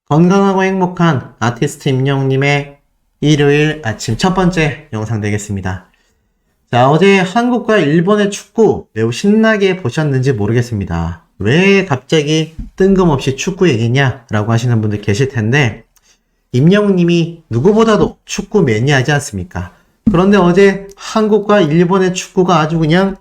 건강하고 행복한 아티스트 임영웅님의 일요일 아침 첫 번째 영상 되겠습니다. 자, 어제 한국과 일본의 축구 매우 신나게 보셨는지 모르겠습니다. 왜 갑자기 뜬금없이 축구 얘기냐라고 하시는 분들 계실 텐데, 임영웅님이 누구보다도 축구 매니아지 않습니까? 그런데 어제 한국과 일본의 축구가 아주 그냥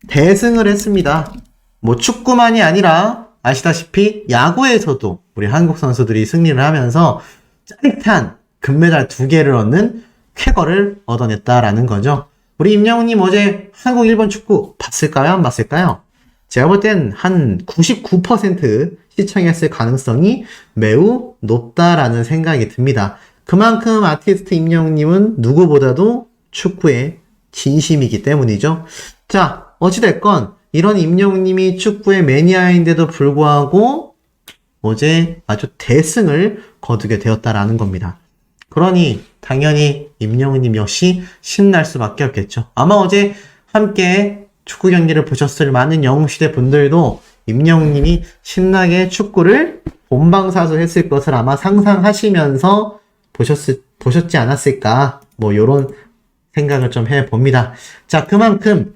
대승을 했습니다. 뭐 축구만이 아니라 아시다시피 야구에서도 우리 한국 선수들이 승리를 하면서 짜릿한 금메달 2개를 얻는 쾌거를 얻어냈다라는 거죠. 우리 임영웅님 어제 한국 일본 축구 봤을까요? 안 봤을까요? 제가 볼 땐 한 99% 시청했을 가능성이 매우 높다라는 생각이 듭니다. 그만큼 아티스트 임영웅님은 누구보다도 축구에 진심이기 때문이죠. 자, 어찌됐건 이런 임영웅님이 축구의 매니아인데도 불구하고 어제 아주 대승을 거두게 되었다라는 겁니다. 그러니 당연히 임영웅님 역시 신날 수밖에 없겠죠. 아마 어제 함께 축구 경기를 보셨을 많은 영웅시대 분들도 임영웅님이 신나게 축구를 본방사수했을 것을 아마 상상하시면서 보셨지 않았을까, 뭐 요런 생각을 좀 해봅니다. 자, 그만큼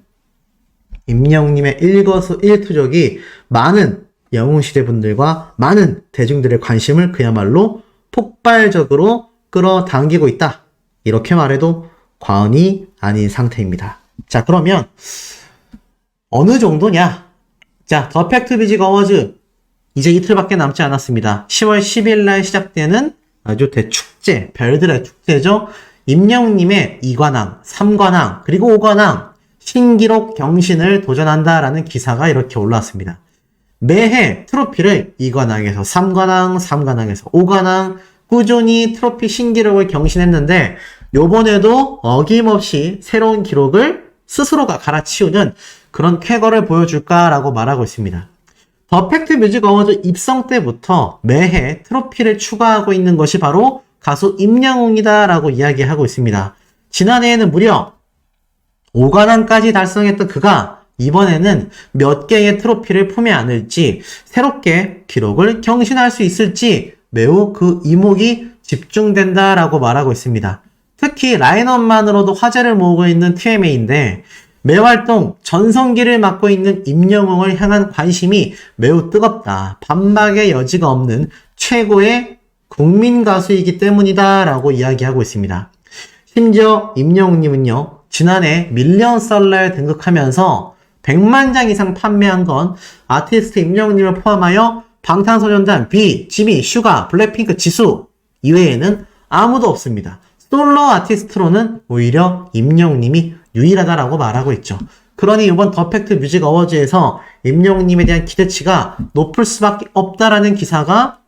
임영웅님의 일거수일투족이 많은 영웅시대 분들과 많은 대중들의 관심을 그야말로 폭발적으로 끌어당기고 있다, 이렇게 말해도 과언이 아닌 상태입니다. 자, 그러면 어느 정도냐? 자, 더 팩트 뮤직 어워즈 이제 이틀밖에 남지 않았습니다. 10월 10일 날 시작되는 아주 대축제, 별들의 축제죠. 임영웅님의 2관왕, 3관왕, 그리고 5관왕 신기록 경신을 도전한다라는 기사가 이렇게 올라왔습니다. 매해 트로피를 2관왕에서 3관왕, 3관왕에서 5관왕 꾸준히 트로피 신기록을 경신했는데, 요번에도 어김없이 새로운 기록을 스스로가 갈아치우는 그런 쾌거를 보여줄까라고 말하고 있습니다. 더 팩트 뮤직 어워즈 입성 때부터 매해 트로피를 추가하고 있는 것이 바로 가수 임영웅이다라고 이야기하고 있습니다. 지난해에는 무려 5관왕까지 달성했던 그가 이번에는 몇 개의 트로피를 품에 안을지, 새롭게 기록을 경신할 수 있을지 매우 그 이목이 집중된다라고 말하고 있습니다. 특히 라인업만으로도 화제를 모으고 있는 TMA인데 매활동 전성기를 맡고 있는 임영웅을 향한 관심이 매우 뜨겁다, 반박의 여지가 없는 최고의 국민 가수이기 때문이다 라고 이야기하고 있습니다. 심지어 임영웅님은요, 지난해 밀리언셀러에 등극하면서 100만 장 이상 판매한 건 아티스트 임영웅님을 포함하여 방탄소년단, B, 지미, 슈가, 블랙핑크, 지수 이외에는 아무도 없습니다. 솔로 아티스트로는 오히려 임영웅님이 유일하다라고 말하고 있죠. 그러니 이번 더 팩트 뮤직 어워즈에서 임영웅님에 대한 기대치가 높을 수밖에 없다라는 기사가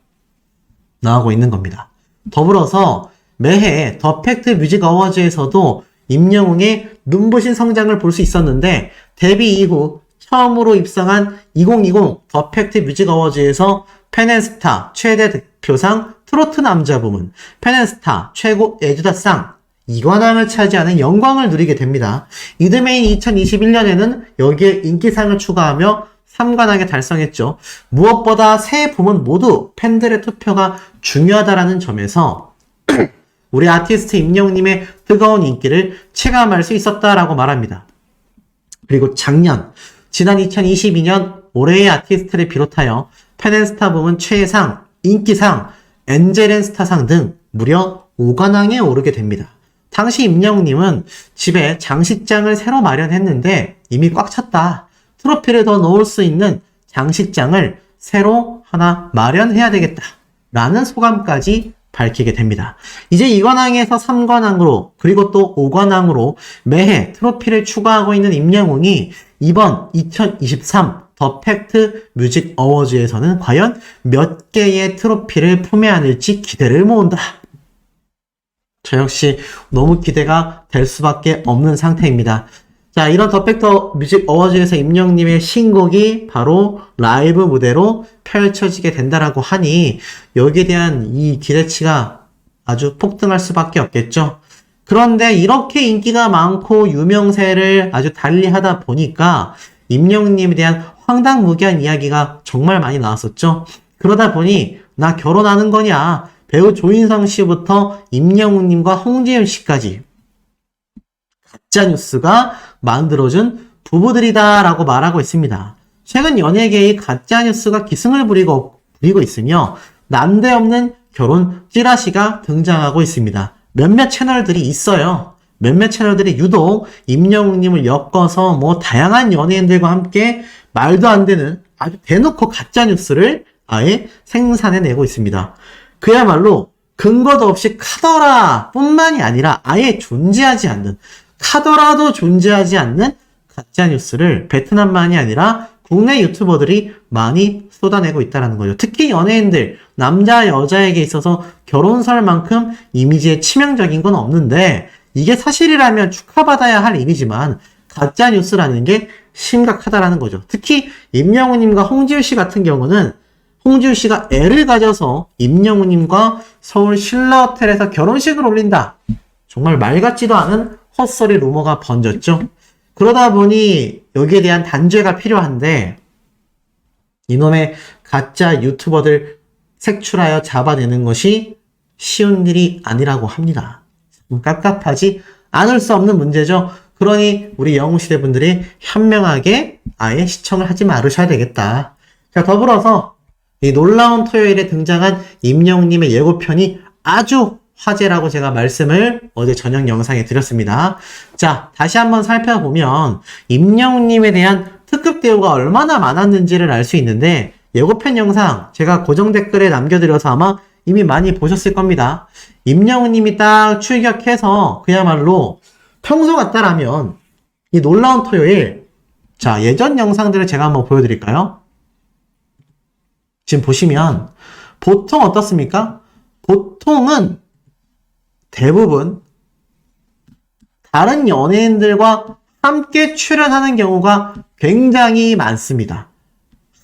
나오고 있는 겁니다. 더불어서 매해 더 팩트 뮤직 어워즈에서도 임영웅의 눈부신 성장을 볼 수 있었는데, 데뷔 이후 처음으로 입상한 2020 더 팩트 뮤직 어워즈에서 팬앤스타 최대 득표상 트로트 남자 부문, 팬앤스타 최고 애주다상 2관왕을 차지하는 영광을 누리게 됩니다. 이듬해인 2021년에는 여기에 인기상을 추가하며 3관왕에 달성했죠. 무엇보다 세 부문 모두 팬들의 투표가 중요하다라는 점에서 우리 아티스트 임영웅님의 뜨거운 인기를 체감할 수 있었다라고 말합니다. 그리고 지난 2022년 올해의 아티스트를 비롯하여 팬앤스타 부문 최애상, 인기상, 엔젤앤스타상 등 무려 5관왕에 오르게 됩니다. 당시 임영웅님은 집에 장식장을 새로 마련했는데 이미 꽉 찼다, 트로피를 더 넣을 수 있는 장식장을 새로 하나 마련해야 되겠다 라는 소감까지 밝히게 됩니다. 이제 2관왕에서 3관왕으로 그리고 또 5관왕으로 매해 트로피를 추가하고 있는 임영웅이 이번 2023 더 팩트 뮤직 어워즈에서는 과연 몇 개의 트로피를 품에 안을지 기대를 모은다. 저 역시 너무 기대가 될 수밖에 없는 상태입니다. 자, 이런 더 팩트 뮤직 어워즈에서 임영웅님의 신곡이 바로 라이브 무대로 펼쳐지게 된다라고 하니 여기에 대한 이 기대치가 아주 폭등할 수밖에 없겠죠. 그런데 이렇게 인기가 많고 유명세를 아주 달리하다 보니까 임영웅님에 대한 황당무계한 이야기가 정말 많이 나왔었죠. 그러다 보니 나 결혼하는 거냐, 배우 조인성 씨부터 임영웅님과 홍지윤 씨까지 가짜뉴스가 만들어준 부부들이다라고 말하고 있습니다. 최근 연예계의 가짜뉴스가 기승을 부리고 있으며 난데없는 결혼 찌라시가 등장하고 있습니다. 몇몇 채널들이 있어요. 몇몇 채널들이 유독 임영웅님을 엮어서 뭐 다양한 연예인들과 함께 말도 안 되는 아주 대놓고 가짜뉴스를 아예 생산해내고 있습니다. 그야말로 근거도 없이 카더라 뿐만이 아니라 아예 존재하지 않는, 카더라도 존재하지 않는 가짜뉴스를 베트남만이 아니라 국내 유튜버들이 많이 쏟아내고 있다는 거죠. 특히 연예인들, 남자, 여자에게 있어서 결혼설만큼 이미지에 치명적인 건 없는데 이게 사실이라면 축하받아야 할 일이지만 가짜뉴스라는 게 심각하다라는 거죠. 특히 임영웅님과 홍지윤 씨 같은 경우는 홍지윤 씨가 애를 가져서 임영웅님과 서울 신라호텔에서 결혼식을 올린다. 정말 말 같지도 않은 헛소리 루머가 번졌죠. 그러다 보니 여기에 대한 단죄가 필요한데 이놈의 가짜 유튜버들 색출하여 잡아내는 것이 쉬운 일이 아니라고 합니다. 깝깝하지 않을 수 없는 문제죠. 그러니 우리 영웅시대 분들이 현명하게 아예 시청을 하지 말으셔야 되겠다. 자, 더불어서 이 놀라운 토요일에 등장한 임영웅님의 예고편이 아주 화제라고 제가 말씀을 어제 저녁 영상에 드렸습니다. 자, 다시 한번 살펴보면 임영웅님에 대한 특급 대우가 얼마나 많았는지를 알 수 있는데 예고편 영상 제가 고정 댓글에 남겨드려서 아마 이미 많이 보셨을 겁니다. 임영웅님이 딱 출격해서 그야말로 평소 같다라면 이 놀라운 토요일, 자, 예전 영상들을 제가 한번 보여드릴까요? 지금 보시면 보통 어떻습니까? 보통은 대부분 다른 연예인들과 함께 출연하는 경우가 굉장히 많습니다.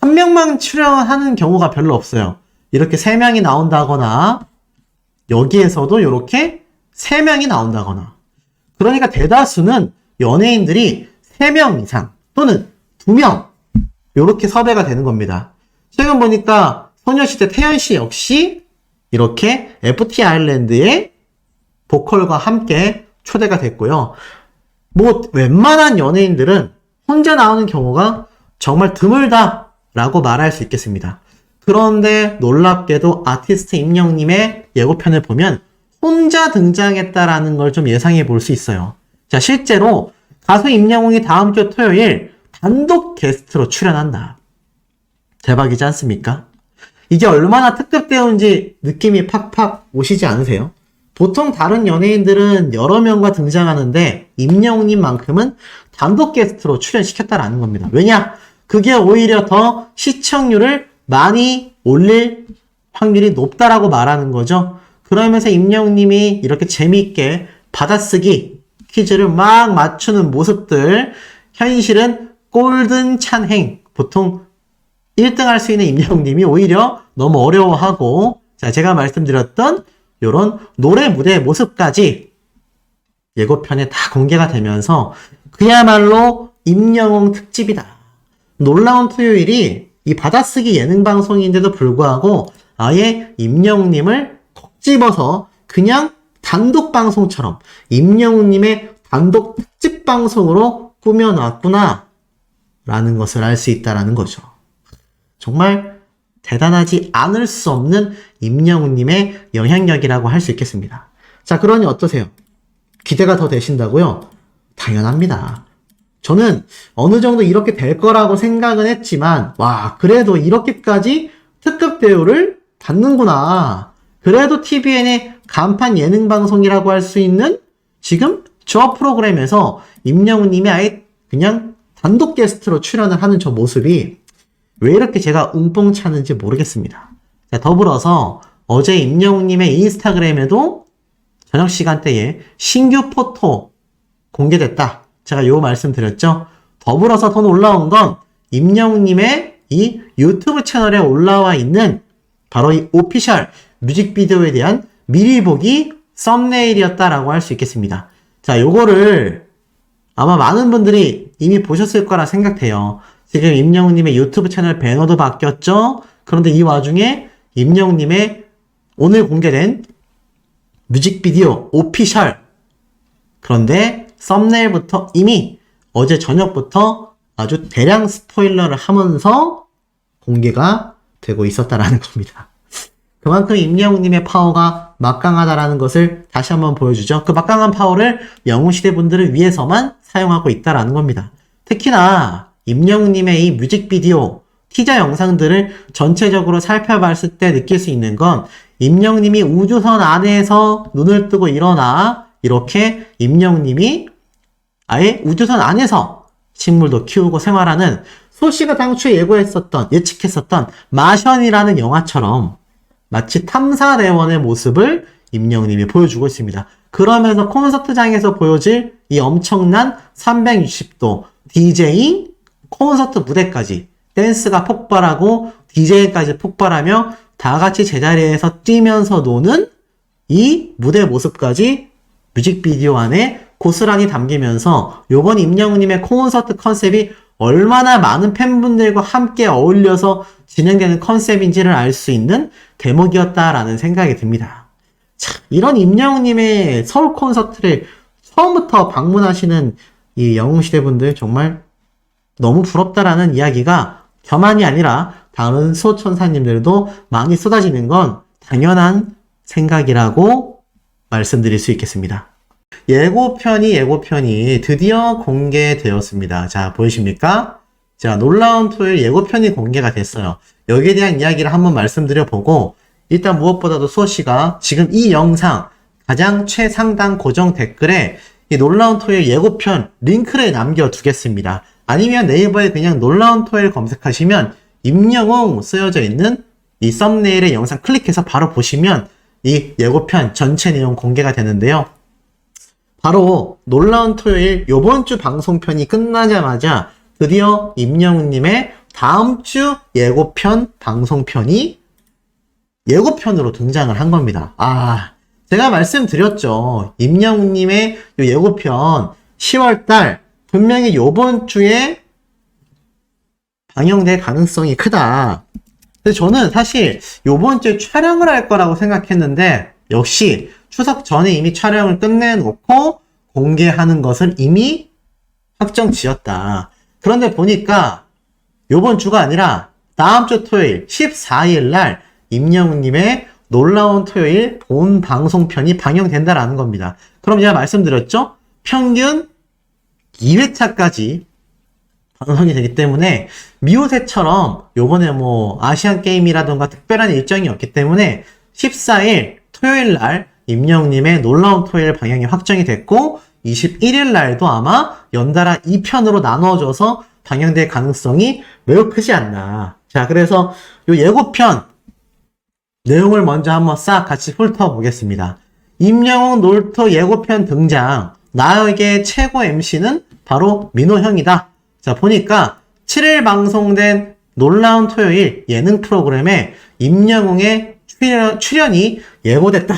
한 명만 출연하는 경우가 별로 없어요. 이렇게 3명이 나온다거나 여기에서도 이렇게 3명이 나온다거나, 그러니까 대다수는 연예인들이 3명 이상 또는 2명 이렇게 섭외가 되는 겁니다. 최근 보니까 소녀시대 태연씨 역시 이렇게 FT 아일랜드의 보컬과 함께 초대가 됐고요. 뭐 웬만한 연예인들은 혼자 나오는 경우가 정말 드물다라고 말할 수 있겠습니다. 그런데 놀랍게도 아티스트 임영웅님의 예고편을 보면 혼자 등장했다라는 걸 좀 예상해 볼 수 있어요. 자, 실제로 가수 임영웅이 다음 주 토요일 단독 게스트로 출연한다. 대박이지 않습니까? 이게 얼마나 특급 대우인지 느낌이 팍팍 오시지 않으세요? 보통 다른 연예인들은 여러 명과 등장하는데 임영웅님만큼은 단독 게스트로 출연시켰다라는 겁니다. 왜냐? 그게 오히려 더 시청률을 많이 올릴 확률이 높다라고 말하는 거죠. 그러면서 임영웅님이 이렇게 재미있게 받아쓰기 퀴즈를 막 맞추는 모습들, 현실은 꼴든 찬행, 보통 1등 할 수 있는 임영웅님이 오히려 너무 어려워하고, 자, 제가 말씀드렸던 이런 노래 무대의 모습까지 예고편에 다 공개가 되면서 그야말로 임영웅 특집이다. 놀라운 토요일이 이 받아쓰기 예능 방송인데도 불구하고 아예 임영웅님을 콕 집어서 그냥 단독 방송처럼 임영웅님의 단독 특집 방송으로 꾸며놨구나 라는 것을 알 수 있다라는 거죠. 정말 대단하지 않을 수 없는 임영웅님의 영향력이라고 할 수 있겠습니다. 자, 그러니 어떠세요? 기대가 더 되신다고요? 당연합니다. 저는 어느 정도 이렇게 될 거라고 생각은 했지만, 와, 그래도 이렇게까지 특급 대우를 받는구나. 그래도 TVN의 간판 예능 방송이라고 할 수 있는 지금 저 프로그램에서 임영웅님이 아예 그냥 단독 게스트로 출연을 하는 저 모습이 왜 이렇게 제가 웅뽕 차는지 모르겠습니다. 자, 더불어서 어제 임영웅님의 인스타그램에도 저녁 시간대에 신규 포토 공개됐다. 제가 요 말씀 드렸죠. 더불어서 더 놀라운 건 임영웅님의 이 유튜브 채널에 올라와 있는 바로 이 오피셜 뮤직비디오에 대한 미리 보기 썸네일이었다라고 할 수 있겠습니다. 자, 요거를 아마 많은 분들이 이미 보셨을 거라 생각해요. 지금 임영웅님의 유튜브 채널 배너도 바뀌었죠? 그런데 이 와중에 임영웅님의 오늘 공개된 뮤직비디오 오피셜, 그런데 썸네일부터 이미 어제 저녁부터 아주 대량 스포일러를 하면서 공개가 되고 있었다라는 겁니다. 그만큼 임영웅님의 파워가 막강하다라는 것을 다시 한번 보여주죠. 그 막강한 파워를 영웅시대 분들을 위해서만 사용하고 있다라는 겁니다. 특히나 임영웅님의 이 뮤직비디오, 티저 영상들을 전체적으로 살펴봤을 때 느낄 수 있는 건 임영웅님이 우주선 안에서 눈을 뜨고 일어나 이렇게 임영웅님이 아예 우주선 안에서 식물도 키우고 생활하는 소씨가 당초에 예측했었던 마션이라는 영화처럼 마치 탐사대원의 모습을 임영웅님이 보여주고 있습니다. 그러면서 콘서트장에서 보여질 이 엄청난 360도 디제잉 콘서트 무대까지 댄스가 폭발하고 디제잉까지 폭발하며 다 같이 제자리에서 뛰면서 노는 이 무대 모습까지 뮤직비디오 안에 고스란히 담기면서 요번 임영웅님의 콘서트 컨셉이 얼마나 많은 팬분들과 함께 어울려서 진행되는 컨셉인지를 알 수 있는 대목이었다라는 생각이 듭니다. 참, 이런 임영웅님의 서울 콘서트를 처음부터 방문하시는 이 영웅시대분들 정말 너무 부럽다라는 이야기가 저만이 아니라 다른 수호천사님들도 많이 쏟아지는 건 당연한 생각이라고 말씀드릴 수 있겠습니다. 예고편이 드디어 공개되었습니다. 자, 보이십니까? 자, 놀라운 토요일 예고편이 공개가 됐어요. 여기에 대한 이야기를 한번 말씀드려보고, 일단 무엇보다도 수호씨가 지금 이 영상 가장 최상단 고정 댓글에 이 놀라운 토요일 예고편 링크를 남겨두겠습니다. 아니면 네이버에 그냥 놀라운 토요일 검색하시면 임영웅 쓰여져 있는 이 썸네일의 영상 클릭해서 바로 보시면 이 예고편 전체 내용 공개가 되는데요. 바로 놀라운 토요일 요번 주 방송편이 끝나자마자 드디어 임영웅님의 다음 주 예고편 방송편이 예고편으로 등장을 한 겁니다. 제가 말씀드렸죠. 임영웅님의 요 예고편 10월달 분명히 요번 주에 방영될 가능성이 크다. 근데 저는 사실 요번 주에 촬영을 할 거라고 생각했는데 역시 추석 전에 이미 촬영을 끝내놓고 공개하는 것은 이미 확정 지었다. 그런데 보니까 요번 주가 아니라 다음 주 토요일 14일 날 임영웅님의 놀라운 토요일 본 방송편이 방영된다라는 겁니다. 그럼 제가 말씀드렸죠? 평균 2회차까지 방송이 되기 때문에 미우새처럼 요번에 뭐 아시안 게임이라던가 특별한 일정이 없기 때문에 14일 토요일 날 임영웅님의 놀라운 토요일 방영이 확정이 됐고 21일 날도 아마 연달아 2편으로 나눠져서 방영될 가능성이 매우 크지 않나. 자, 그래서 요 예고편 내용을 먼저 한번 싹 같이 훑어보겠습니다. 임영웅 놀토 예고편 등장. 나에게 최고 MC는 바로 민호형이다. 자, 보니까 7일 방송된 놀라운 토요일 예능 프로그램에 임영웅의 출연이 예고됐다.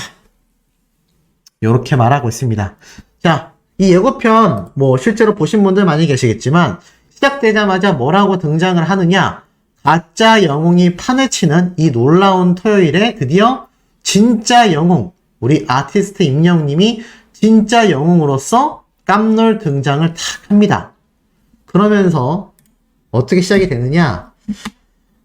요렇게 말하고 있습니다. 자, 이 예고편 뭐 실제로 보신 분들 많이 계시겠지만 시작되자마자 뭐라고 등장을 하느냐? 가짜 영웅이 판을 치는 이 놀라운 토요일에 드디어 진짜 영웅, 우리 아티스트 임영웅님이 진짜 영웅으로서 깜놀 등장을 탁 합니다. 그러면서 어떻게 시작이 되느냐?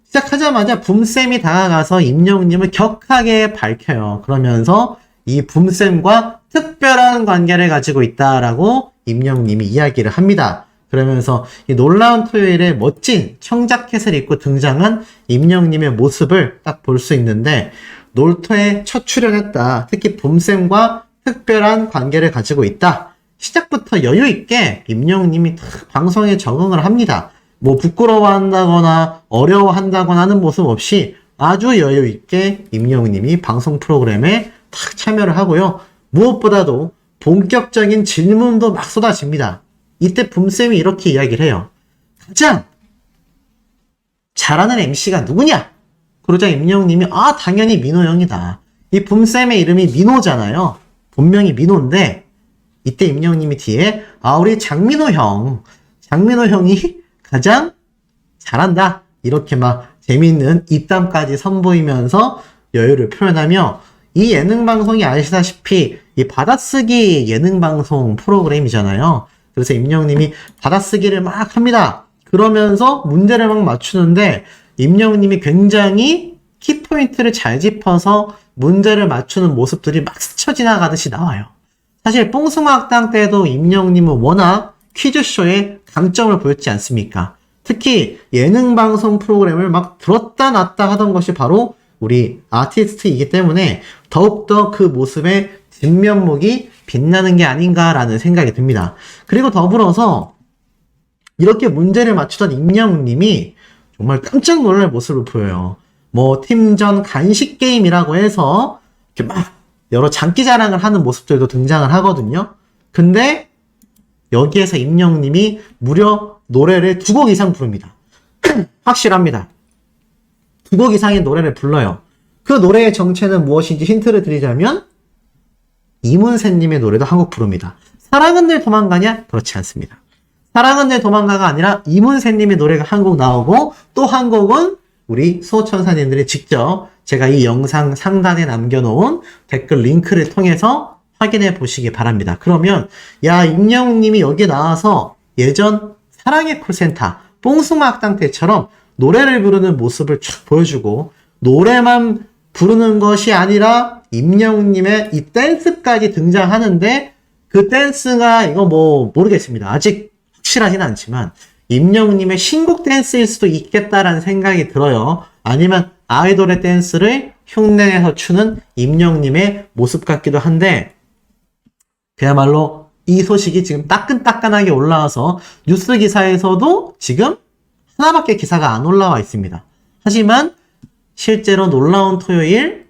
시작하자마자 붐쌤이 다가가서 임영웅님을 격하게 밝혀요. 그러면서 이 붐쌤과 특별한 관계를 가지고 있다라고 임영웅님이 이야기를 합니다. 그러면서 이 놀라운 토요일에 멋진 청자켓을 입고 등장한 임영웅님의 모습을 딱 볼 수 있는데 놀토에 첫 출연했다. 특히 붐쌤과 특별한 관계를 가지고 있다. 시작부터 여유 있게 임영웅님이 방송에 적응을 합니다. 뭐 부끄러워한다거나 어려워한다거나 하는 모습 없이 아주 여유 있게 임영웅님이 방송 프로그램에 탁 참여를 하고요. 무엇보다도 본격적인 질문도 막 쏟아집니다. 이때 붐쌤이 이렇게 이야기를 해요. 가장 잘하는 MC가 누구냐? 그러자 임영웅님이 당연히 민호 형이다. 이 붐쌤의 이름이 민호잖아요. 본명이 민호인데 이때 임영웅님이 뒤에 우리 장민호 형이 가장 잘한다. 이렇게 막 재미있는 입담까지 선보이면서 여유를 표현하며 이 예능방송이 아시다시피 이 받아쓰기 예능방송 프로그램이잖아요. 그래서 임영님이 받아쓰기를 막 합니다. 그러면서 문제를 막 맞추는데 임영님이 굉장히 키포인트를 잘 짚어서 문제를 맞추는 모습들이 막 스쳐 지나가듯이 나와요. 사실 뽕숭아학당 때도 임영님은 워낙 퀴즈쇼에 강점을 보였지 않습니까? 특히 예능방송 프로그램을 막 들었다 놨다 하던 것이 바로 우리 아티스트이기 때문에 더욱더 그 모습의 진면목이 빛나는 게 아닌가라는 생각이 듭니다. 그리고 더불어서 이렇게 문제를 맞추던 임영웅님이 정말 깜짝 놀랄 모습을 보여요. 뭐 팀전 간식 게임이라고 해서 이렇게 막 여러 장기자랑을 하는 모습들도 등장을 하거든요. 근데 여기에서 임영웅님이 무려 노래를 2곡 이상 부릅니다. 확실합니다. 2곡 이상의 노래를 불러요. 그 노래의 정체는 무엇인지 힌트를 드리자면 이문세님의 노래도 한 곡 부릅니다. 사랑은 늘 도망가냐? 그렇지 않습니다. 사랑은 늘 도망가가 아니라 이문세님의 노래가 한 곡 나오고 또 한 곡은 우리 수호천사님들이 직접 제가 이 영상 상단에 남겨놓은 댓글 링크를 통해서 확인해 보시기 바랍니다. 그러면 야 임영웅님이 여기에 나와서 예전 사랑의 콜센터 뽕숭아학당 때처럼 노래를 부르는 모습을 쫙 보여주고 노래만 부르는 것이 아니라 임영웅님의 이 댄스까지 등장하는데 그 댄스가 이거 뭐 모르겠습니다. 아직 확실하진 않지만 임영웅님의 신곡 댄스일 수도 있겠다라는 생각이 들어요. 아니면 아이돌의 댄스를 흉내내서 추는 임영웅님의 모습 같기도 한데 그야말로 이 소식이 지금 따끈따끈하게 올라와서 뉴스 기사에서도 지금 하나밖에 기사가 안 올라와 있습니다. 하지만 실제로 놀라운 토요일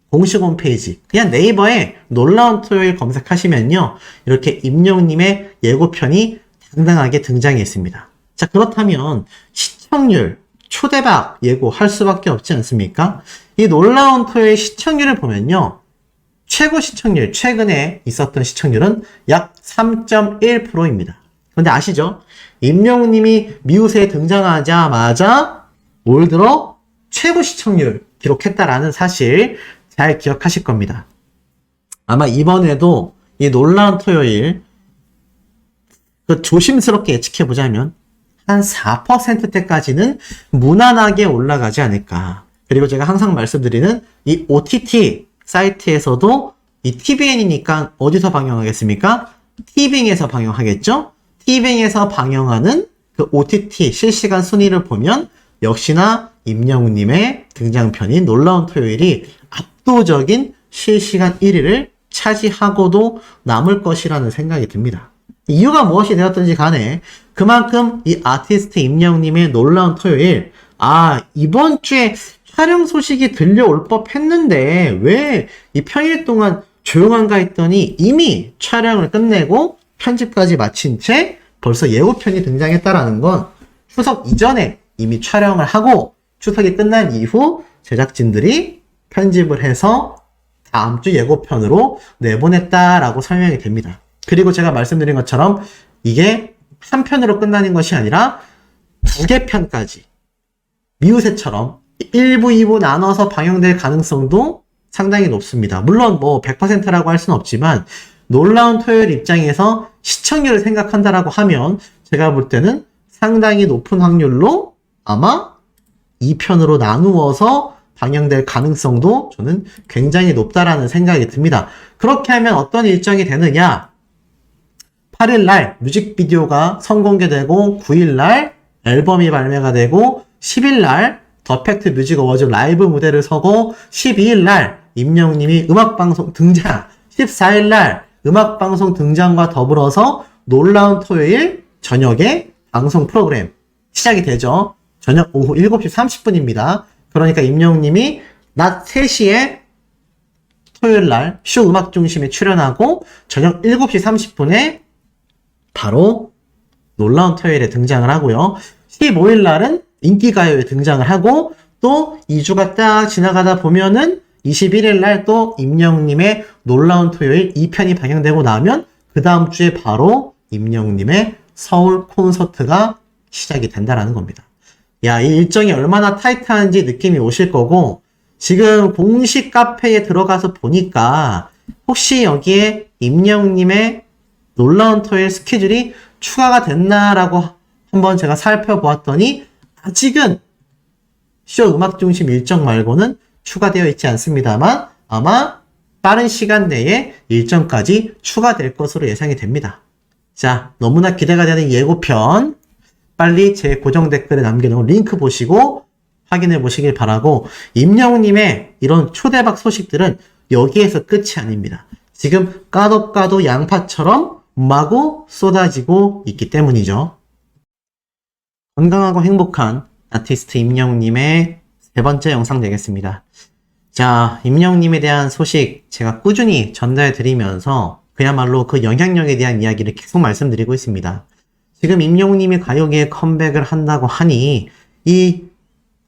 공식 홈페이지 그냥 네이버에 놀라운 토요일 검색하시면요 이렇게 임영웅님의 예고편이 당당하게 등장했습니다. 자 그렇다면 시청률 초대박 예고할 수밖에 없지 않습니까? 이 놀라운 토요일 시청률을 보면요 최고 시청률 최근에 있었던 시청률은 약 3.1%입니다. 그런데 아시죠? 임영웅님이 미우새에 등장하자마자 올 들어 최고 시청률 기록했다라는 사실 잘 기억하실 겁니다. 아마 이번에도 이 놀라운 토요일 조심스럽게 예측해보자면 한 4%대까지는 무난하게 올라가지 않을까. 그리고 제가 항상 말씀드리는 이 OTT 사이트에서도 이 TVN이니까 어디서 방영하겠습니까? 티빙에서 방영하겠죠? 티빙에서 방영하는 그 OTT 실시간 순위를 보면 역시나 임영웅님의 등장편인 놀라운 토요일이 압도적인 실시간 1위를 차지하고도 남을 것이라는 생각이 듭니다. 이유가 무엇이 되었든지 간에 그만큼 이 아티스트 임영웅님의 놀라운 토요일 이번 주에 촬영 소식이 들려올 법 했는데 왜 이 평일 동안 조용한가 했더니 이미 촬영을 끝내고 편집까지 마친 채 벌써 예고편이 등장했다라는 건 추석 이전에 이미 촬영을 하고 추석이 끝난 이후 제작진들이 편집을 해서 다음 주 예고편으로 내보냈다라고 설명이 됩니다. 그리고 제가 말씀드린 것처럼 이게 한 편으로 끝나는 것이 아니라 2개 편까지 미우새처럼 1부, 2부 나눠서 방영될 가능성도 상당히 높습니다. 물론 뭐 100%라고 할 수는 없지만 놀라운 토요일 입장에서 시청률을 생각한다라고 하면 제가 볼 때는 상당히 높은 확률로 아마 2편으로 나누어서 방영될 가능성도 저는 굉장히 높다라는 생각이 듭니다. 그렇게 하면 어떤 일정이 되느냐? 8일날 뮤직비디오가 선공개되고 9일날 앨범이 발매가 되고 10일날 더 팩트 뮤직 어워즈 라이브 무대를 서고 12일날 임영웅님이 음악방송 등장 14일날 음악방송 등장과 더불어서 놀라운 토요일 저녁에 방송 프로그램 시작이 되죠. 저녁 오후 7시 30분입니다. 그러니까 임영웅님이 낮 3시에 토요일날 쇼 음악중심에 출연하고 저녁 7시 30분에 바로 놀라운 토요일에 등장을 하고요. 15일날은 인기가요에 등장을 하고 또 2주가 딱 지나가다 보면은 21일날 또 임영웅님의 놀라운 토요일 2편이 방영되고 나면 그 다음 주에 바로 임영웅님의 서울 콘서트가 시작이 된다라는 겁니다. 야, 이 일정이 얼마나 타이트한지 느낌이 오실 거고, 지금 공식 카페에 들어가서 보니까 혹시 여기에 임영웅님의 놀라운 토요일 스케줄이 추가가 됐나라고 한번 제가 살펴보았더니 아직은 쇼 음악 중심 일정 말고는 추가되어 있지 않습니다만 아마 빠른 시간 내에 일정까지 추가될 것으로 예상이 됩니다. 자, 너무나 기대가 되는 예고편 빨리 제 고정 댓글에 남겨놓은 링크 보시고 확인해 보시길 바라고, 임영웅님의 이런 초대박 소식들은 여기에서 끝이 아닙니다. 지금 까도 양파처럼 마구 쏟아지고 있기 때문이죠. 건강하고 행복한 아티스트 임영웅님의 세 번째 영상 되겠습니다. 자, 임영웅님에 대한 소식 제가 꾸준히 전달해 드리면서 그야말로 그 영향력에 대한 이야기를 계속 말씀드리고 있습니다. 지금 임영웅님이 가요계에 컴백을 한다고 하니 이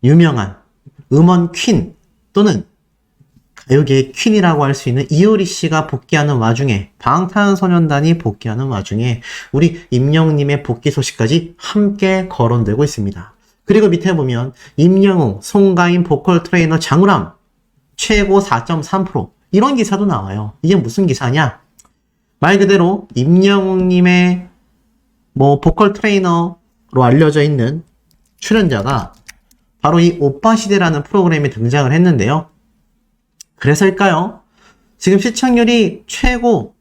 유명한 음원 퀸 또는 가요계의 퀸이라고 할 수 있는 이효리 씨가 복귀하는 와중에, 방탄소년단이 복귀하는 와중에 우리 임영웅님의 복귀 소식까지 함께 거론되고 있습니다. 그리고 밑에 보면 임영웅, 송가인 보컬 트레이너 장우람 최고 4.3% 이런 기사도 나와요. 이게 무슨 기사냐? 말 그대로 임영웅님의 보컬 트레이너로 알려져 있는 출연자가 바로 이 오빠시대라는 프로그램에 등장을 했는데요. 그래서일까요? 지금 시청률이 최고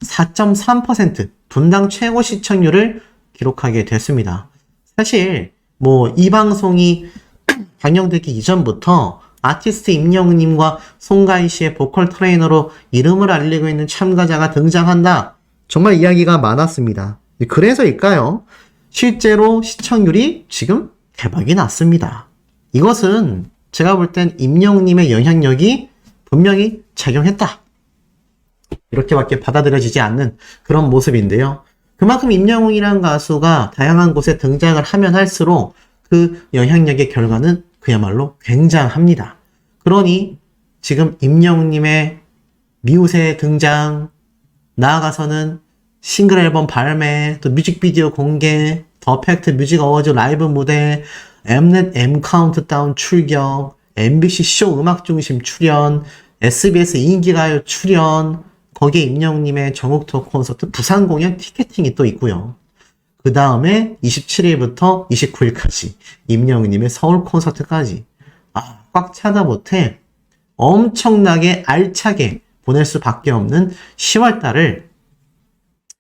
4.3%, 분당 최고 시청률을 기록하게 됐습니다. 사실 이 방송이 방영되기 이전부터 아티스트 임영웅님과 송가인 씨의 보컬 트레이너로 이름을 알리고 있는 참가자가 등장한다. 정말 이야기가 많았습니다. 그래서일까요? 실제로 시청률이 지금 대박이 났습니다. 이것은 제가 볼 땐 임영웅님의 영향력이 분명히 작용했다. 이렇게밖에 받아들여지지 않는 그런 모습인데요. 그만큼 임영웅이라는 가수가 다양한 곳에 등장을 하면 할수록 그 영향력의 결과는 그야말로 굉장합니다. 그러니 지금 임영웅님의 미우새 등장, 나아가서는 싱글 앨범 발매, 또 뮤직비디오 공개, 더 팩트 뮤직 어워즈 라이브 무대, 엠넷 M 카운트다운 출격, MBC 쇼 음악 중심 출연, SBS 인기가요 출연, 거기에 임영웅님의 전국 투어 콘서트 부산 공연 티켓팅이 또 있고요. 그 다음에 27일부터 29일까지 임영웅님의 서울 콘서트까지, 꽉 차다 못해 엄청나게 알차게 보낼 수밖에 없는 10월달을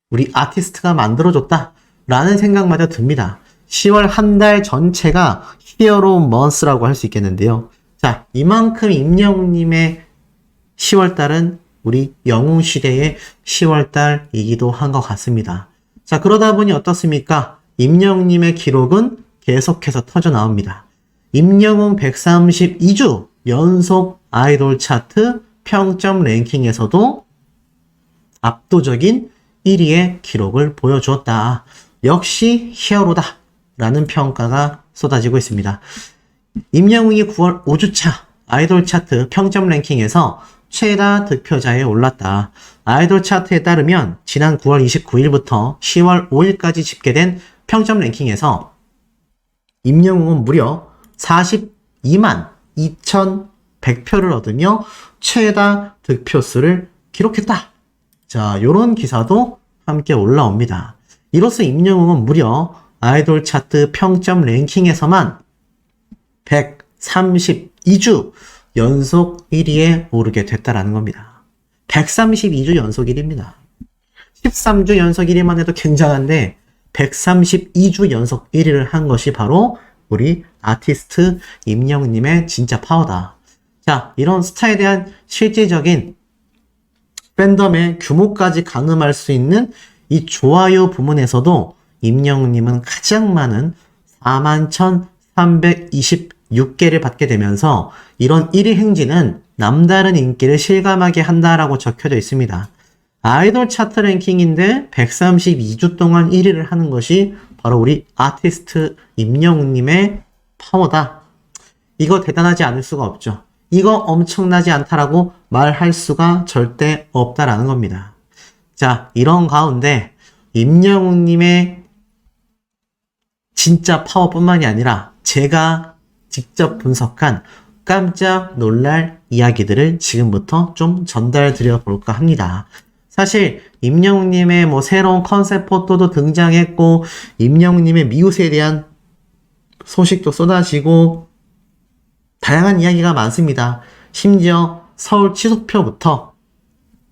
우리 아티스트가 만들어줬다 라는 생각마저 듭니다. 10월 한 달 전체가 히어로 먼스라고 할 수 있겠는데요. 자, 이만큼 임영웅님의 10월달은 우리 영웅시대의 10월달이기도 한 것 같습니다. 자, 그러다 보니 어떻습니까? 임영웅님의 기록은 계속해서 터져 나옵니다. 임영웅 132주 연속 아이돌 차트 평점 랭킹에서도 압도적인 1위의 기록을 보여주었다. 역시 히어로다 라는 평가가 쏟아지고 있습니다. 임영웅이 9월 5주차 아이돌 차트 평점 랭킹에서 최다 득표자에 올랐다. 아이돌 차트에 따르면 지난 9월 29일부터 10월 5일까지 집계된 평점 랭킹에서 임영웅은 무려 42만 2,100표를 얻으며 최다 득표수를 기록했다. 자, 요런 기사도 함께 올라옵니다. 이로써 임영웅은 무려 아이돌 차트 평점 랭킹에서만 132주 연속 1위에 오르게 됐다라는 겁니다. 132주 연속 1위입니다. 13주 연속 1위만 해도 굉장한데 132주 연속 1위를 한 것이 바로 우리 아티스트 임영웅님의 진짜 파워다. 자, 이런 스타에 대한 실질적인 팬덤의 규모까지 가늠할 수 있는 이 좋아요 부문에서도 임영웅님은 가장 많은 41,326개를 받게 되면서 이런 1위 행진은 남다른 인기를 실감하게 한다라고 적혀져 있습니다. 아이돌 차트 랭킹인데 132주 동안 1위를 하는 것이 바로 우리 아티스트 임영웅님의 파워다. 이거 대단하지 않을 수가 없죠. 이거 엄청나지 않다라고 말할 수가 절대 없다라는 겁니다. 자, 이런 가운데 임영웅님의 진짜 파워뿐만이 아니라 제가 직접 분석한 깜짝 놀랄 이야기들을 지금부터 좀 전달 드려 볼까 합니다. 사실 임영웅님의 뭐 새로운 컨셉 포토도 등장했고 임영웅님의 미우새에 대한 소식도 쏟아지고 다양한 이야기가 많습니다. 심지어 서울 취소표부터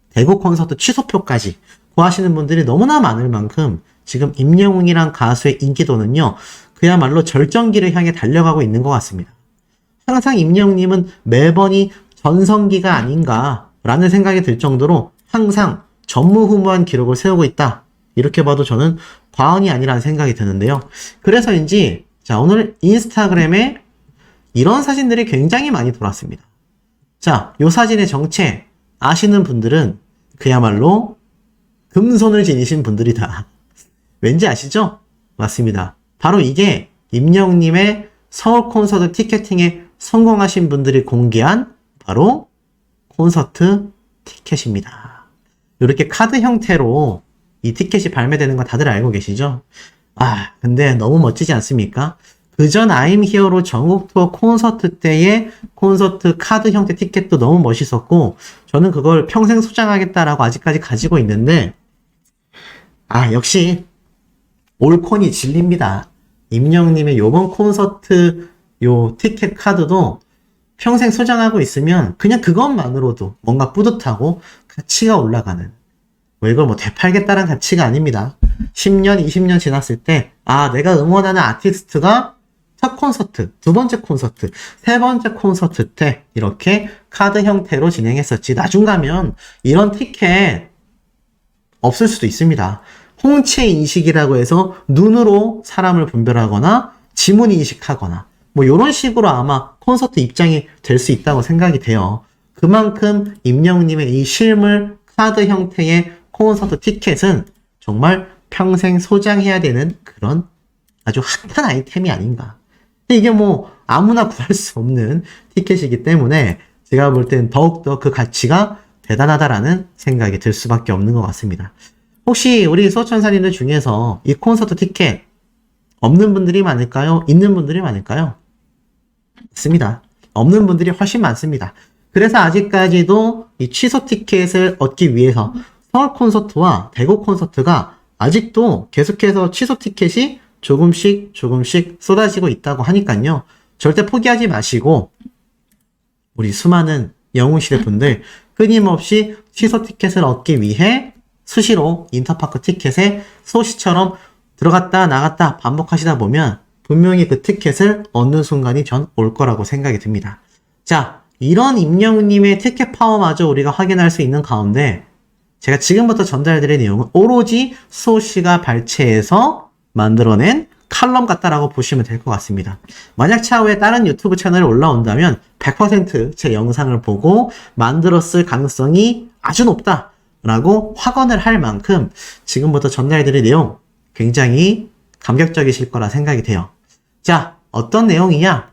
대구 콘서트 취소표까지 구하시는 분들이 너무나 많을 만큼 지금 임영웅이란 가수의 인기도는요, 그야말로 절정기를 향해 달려가고 있는 것 같습니다. 항상 임영웅님은 매번이 전성기가 아닌가라는 생각이 들 정도로 항상 전무후무한 기록을 세우고 있다. 이렇게 봐도 저는 과언이 아니라는 생각이 드는데요. 그래서인지 자, 오늘 인스타그램에 이런 사진들이 굉장히 많이 돌았습니다. 자, 요 사진의 정체 아시는 분들은 그야말로 금손을 지니신 분들이다. 왠지 아시죠? 맞습니다. 바로 이게 임영웅님의 서울 콘서트 티켓팅에 성공하신 분들이 공개한 바로 콘서트 티켓입니다. 이렇게 카드 형태로 이 티켓이 발매되는 거 다들 알고 계시죠? 아, 근데 너무 멋지지 않습니까? 그전 I'm Here로 전국 투어 콘서트 때의 콘서트 카드 형태 티켓도 너무 멋있었고 저는 그걸 평생 소장하겠다라고 아직까지 가지고 있는데 아, 역시 올콘이 진리입니다. 임영웅님의 요번 콘서트 요 티켓 카드도 평생 소장하고 있으면 그냥 그것만으로도 뭔가 뿌듯하고 가치가 올라가는, 뭐 이걸 뭐 되팔겠다는 가치가 아닙니다. 10년, 20년 지났을 때 아, 내가 응원하는 아티스트가 첫 콘서트, 두 번째 콘서트, 세 번째 콘서트 때 이렇게 카드 형태로 진행했었지. 나중 가면 이런 티켓 없을 수도 있습니다. 홍채 인식이라고 해서 눈으로 사람을 분별하거나 지문 인식하거나 뭐 이런 식으로 아마 콘서트 입장이 될 수 있다고 생각이 돼요. 그만큼 임영웅님의 이 실물 카드 형태의 콘서트 티켓은 정말 평생 소장해야 되는 그런 아주 핫한 아이템이 아닌가. 근데 이게 뭐 아무나 구할 수 없는 티켓이기 때문에 제가 볼 땐 더욱더 그 가치가 대단하다라는 생각이 들 수밖에 없는 것 같습니다. 혹시 우리 수호천사님들 중에서 이 콘서트 티켓 없는 분들이 많을까요? 있는 분들이 많을까요? 있습니다. 없는 분들이 훨씬 많습니다. 그래서 아직까지도 이 취소 티켓을 얻기 위해서 서울 콘서트와 대구 콘서트가 아직도 계속해서 취소 티켓이 조금씩 쏟아지고 있다고 하니까요. 절대 포기하지 마시고 우리 수많은 영웅시대 분들 끊임없이 취소 티켓을 얻기 위해 수시로 인터파크 티켓에 소시처럼 들어갔다 나갔다 반복하시다 보면 분명히 그 티켓을 얻는 순간이 전 올 거라고 생각이 듭니다. 자, 이런 임영웅님의 티켓 파워마저 우리가 확인할 수 있는 가운데 제가 지금부터 전달드릴 내용은 오로지 수호씨가 발췌해서 만들어낸 칼럼 같다라고 보시면 될 것 같습니다. 만약 차후에 다른 유튜브 채널에 올라온다면 100% 제 영상을 보고 만들었을 가능성이 아주 높다라고 확언을 할 만큼 지금부터 전달드릴 내용 굉장히 감격적이실 거라 생각이 돼요. 자, 어떤 내용이냐?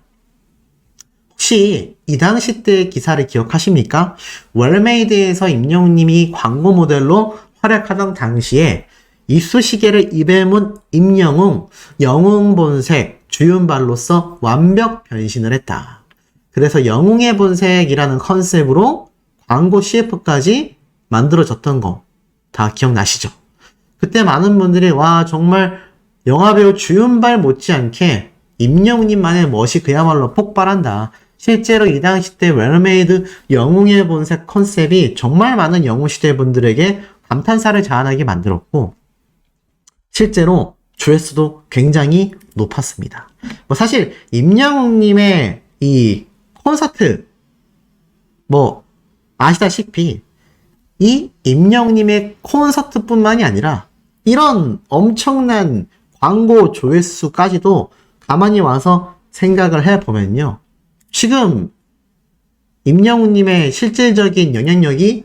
혹시 이 당시 때의 기사를 기억하십니까? 웰메이드에서 임영웅님이 광고 모델로 활약하던 당시에 이쑤시개를 입에 문 임영웅, 영웅 본색, 주윤발로서 완벽 변신을 했다. 그래서 영웅의 본색이라는 컨셉으로 광고 CF까지 만들어졌던 거 다 기억나시죠? 그때 많은 분들이 와 정말 영화배우 주윤발 못지않게 임영웅님만의 멋이 그야말로 폭발한다. 실제로 이 당시 때 웰메이드 영웅의 본색 컨셉이 정말 많은 영웅시대 분들에게 감탄사를 자아나게 만들었고 실제로 조회수도 굉장히 높았습니다. 뭐 사실 임영웅님의 이 콘서트 뭐 아시다시피 이 임영웅님의 콘서트뿐만이 아니라 이런 엄청난 광고 조회수까지도 가만히 와서 생각을 해보면요. 지금 임영웅님의 실질적인 영향력이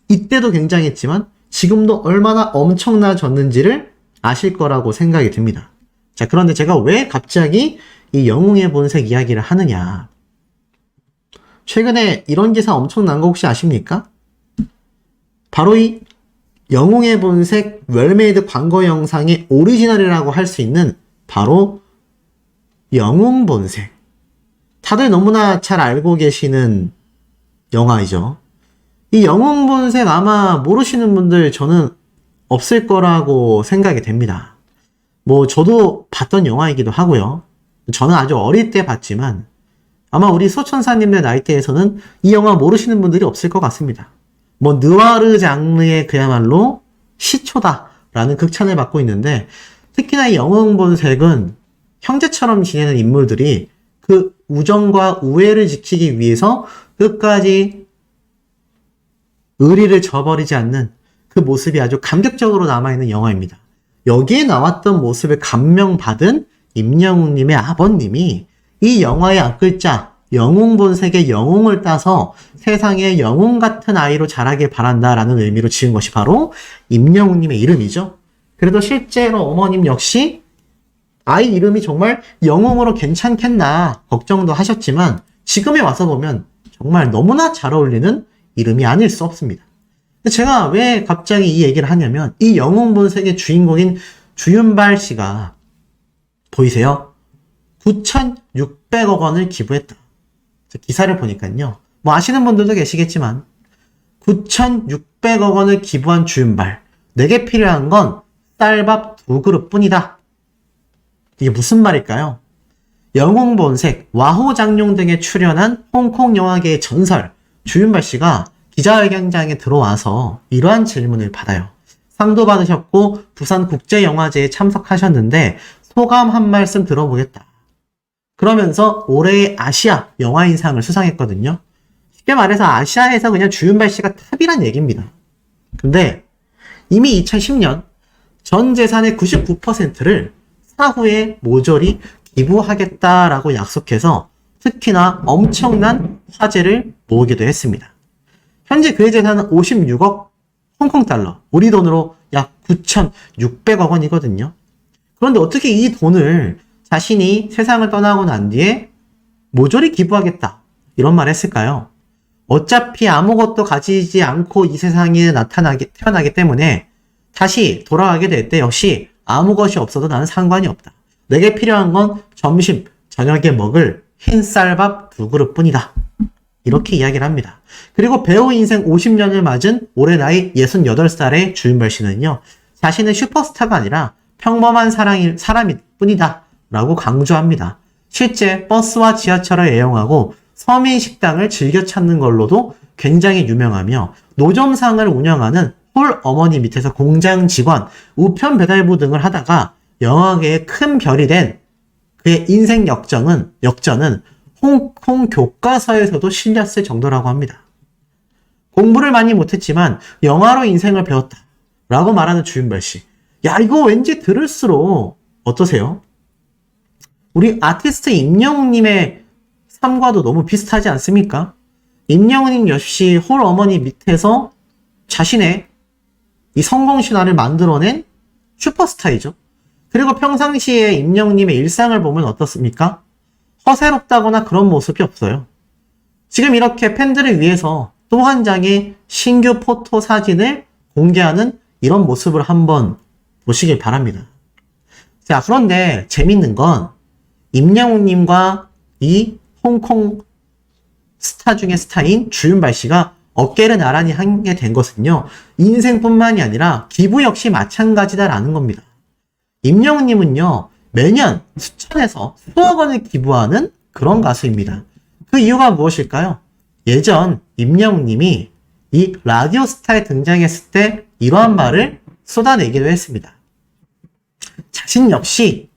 이때도 굉장했지만 지금도 얼마나 엄청나졌는지를 아실 거라고 생각이 듭니다. 자, 그런데 제가 왜 갑자기 이 영웅의 본색 이야기를 하느냐. 최근에 이런 기사 엄청난 거 혹시 아십니까? 바로 이 영웅의 본색 웰메이드 광고 영상의 오리지널이라고 할 수 있는 바로 영웅본색. 다들 너무나 잘 알고 계시는 영화이죠. 이 영웅본색 아마 모르시는 분들 저는 없을 거라고 생각이 됩니다. 뭐 저도 봤던 영화이기도 하고요. 저는 아주 어릴 때 봤지만 아마 우리 소천사님의 나이대에서는 이 영화 모르시는 분들이 없을 것 같습니다. 뭐 느와르 장르의 그야말로 시초다라는 극찬을 받고 있는데, 특히나 이 영웅본색은 형제처럼 지내는 인물들이 그 우정과 우애를 지키기 위해서 끝까지 의리를 저버리지 않는 그 모습이 아주 감격적으로 남아있는 영화입니다. 여기에 나왔던 모습에 감명받은 임영웅님의 아버님이 이 영화의 앞글자 영웅본색의 영웅을 따서 세상에 영웅 같은 아이로 자라길 바란다라는 의미로 지은 것이 바로 임영웅님의 이름이죠. 그래도 실제로 어머님 역시 아이 이름이 정말 영웅으로 괜찮겠나 걱정도 하셨지만 지금에 와서 보면 정말 너무나 잘 어울리는 이름이 아닐 수 없습니다. 제가 왜 갑자기 이 얘기를 하냐면 이 영웅본색의 주인공인 주윤발 씨가 보이세요? 9,600억 원을 기부했다. 기사를 보니까요. 뭐 아시는 분들도 계시겠지만 9,600억 원을 기부한 주윤발. 내게 필요한 건 쌀밥 2그릇 뿐이다. 이게 무슨 말일까요? 영웅본색, 와호장룡 등에 출연한 홍콩 영화계의 전설 주윤발 씨가 기자회견장에 들어와서 이러한 질문을 받아요. 상도 받으셨고 부산국제영화제에 참석하셨는데 소감 한 말씀 들어보겠다. 그러면서 올해의 아시아 영화인상을 수상했거든요. 쉽게 말해서 아시아에서 그냥 주윤발 씨가 탑이란 얘기입니다. 근데 이미 2010년 전 재산의 99%를 사후에 모조리 기부하겠다라고 약속해서 특히나 엄청난 화제를 모으기도 했습니다. 현재 그의 재산은 56억 홍콩 달러, 우리 돈으로 약 9,600억 원이거든요. 그런데 어떻게 이 돈을 자신이 세상을 떠나고 난 뒤에 모조리 기부하겠다 이런 말을 했을까요? 어차피 아무것도 가지지 않고 이 세상에 태어나기 때문에 다시 돌아가게 될 때 역시 아무 것이 없어도 나는 상관이 없다. 내게 필요한 건 점심, 저녁에 먹을 흰 쌀밥 2그릇 뿐이다. 이렇게 이야기를 합니다. 그리고 배우 인생 50년을 맞은 올해 나이 68살의 주윤발 씨는요. 자신은 슈퍼스타가 아니라 평범한 사람일 뿐이다. 라고 강조합니다. 실제 버스와 지하철을 애용하고 서민 식당을 즐겨 찾는 걸로도 굉장히 유명하며 노점상을 운영하는 홀 어머니 밑에서 공장 직원, 우편 배달부 등을 하다가 영화계의 큰 별이 된 그의 인생 역전은 홍콩 교과서에서도 실렸을 정도라고 합니다. 공부를 많이 못했지만 영화로 인생을 배웠다 라고 말하는 주윤발 씨. 야, 이거 왠지 들을수록 어떠세요? 우리 아티스트 임영웅님의 삶과도 너무 비슷하지 않습니까? 임영웅님 역시 홀 어머니 밑에서 자신의 이 성공 신화를 만들어낸 슈퍼스타이죠. 그리고 평상시에 임영웅님의 일상을 보면 어떻습니까? 허세롭다거나 그런 모습이 없어요. 지금 이렇게 팬들을 위해서 또 한 장의 신규 포토 사진을 공개하는 이런 모습을 한번 보시길 바랍니다. 자, 그런데 재밌는 건 임영웅님과 이 홍콩 스타 중의 스타인 주윤발 씨가 어깨를 나란히 하게 된 것은요. 인생뿐만이 아니라 기부 역시 마찬가지다라는 겁니다. 임영웅님은요. 매년 수천에서 수억 원을 기부하는 그런 가수입니다. 그 이유가 무엇일까요? 예전 임영웅님이 이 라디오스타에 등장했을 때 이러한 말을 쏟아내기도 했습니다. 자신 역시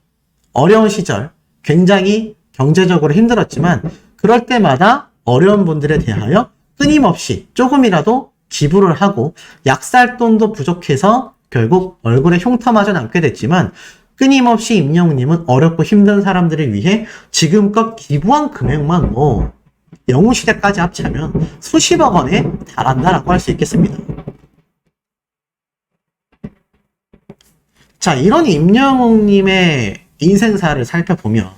어려운 시절 굉장히 경제적으로 힘들었지만 그럴 때마다 어려운 분들에 대하여 끊임없이 조금이라도 기부를 하고 약살돈도 부족해서 결국 얼굴에 흉터마저 남게 됐지만 끊임없이 임영웅님은 어렵고 힘든 사람들을 위해 지금껏 기부한 금액만 영웅시대까지 합치면 수십억 원에 달한다라고 할 수 있겠습니다. 자, 이런 임영웅님의 인생사를 살펴보면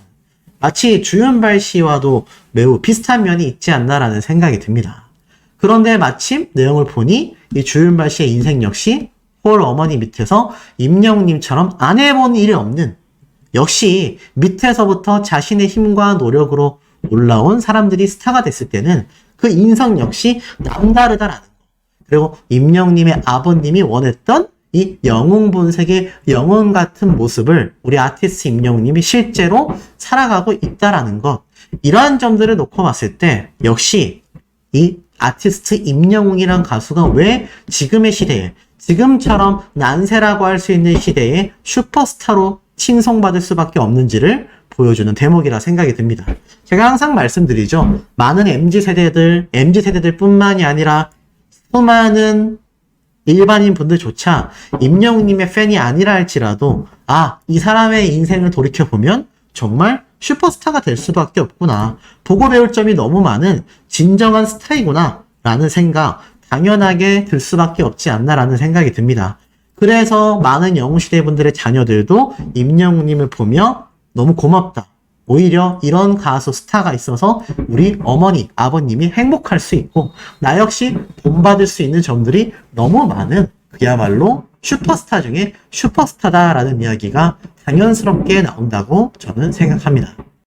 마치 주윤발 씨와도 매우 비슷한 면이 있지 않나라는 생각이 듭니다. 그런데 마침 내용을 보니 이 주윤발 씨의 인생 역시 홀 어머니 밑에서 임영웅님처럼 안 해본 일이 없는 역시 밑에서부터 자신의 힘과 노력으로 올라온 사람들이 스타가 됐을 때는 그 인성 역시 남다르다라는 거. 그리고 임영님의 아버님이 원했던 이 영웅 본색의 영웅 같은 모습을 우리 아티스트 임영님이 실제로 살아가고 있다라는 것. 이러한 점들을 놓고 봤을 때 역시 이 아티스트 임영웅이란 가수가 왜 지금의 시대에 지금처럼 난세라고 할 수 있는 시대에 슈퍼스타로 칭송받을 수밖에 없는지를 보여주는 대목이라 생각이 듭니다. 제가 항상 말씀드리죠. 많은 MZ세대들 뿐만이 아니라 수많은 일반인 분들조차 임영웅님의 팬이 아니라 할지라도 이 사람의 인생을 돌이켜보면 정말 슈퍼스타가 될 수밖에 없구나. 보고 배울 점이 너무 많은 진정한 스타이구나 라는 생각 당연하게 들 수밖에 없지 않나라는 생각이 듭니다. 그래서 많은 영웅시대 분들의 자녀들도 임영웅님을 보며 너무 고맙다. 오히려 이런 가수 스타가 있어서 우리 어머니, 아버님이 행복할 수 있고 나 역시 본받을 수 있는 점들이 너무 많은 그야말로 슈퍼스타 중에 슈퍼스타다라는 이야기가 당연스럽게 나온다고 저는 생각합니다.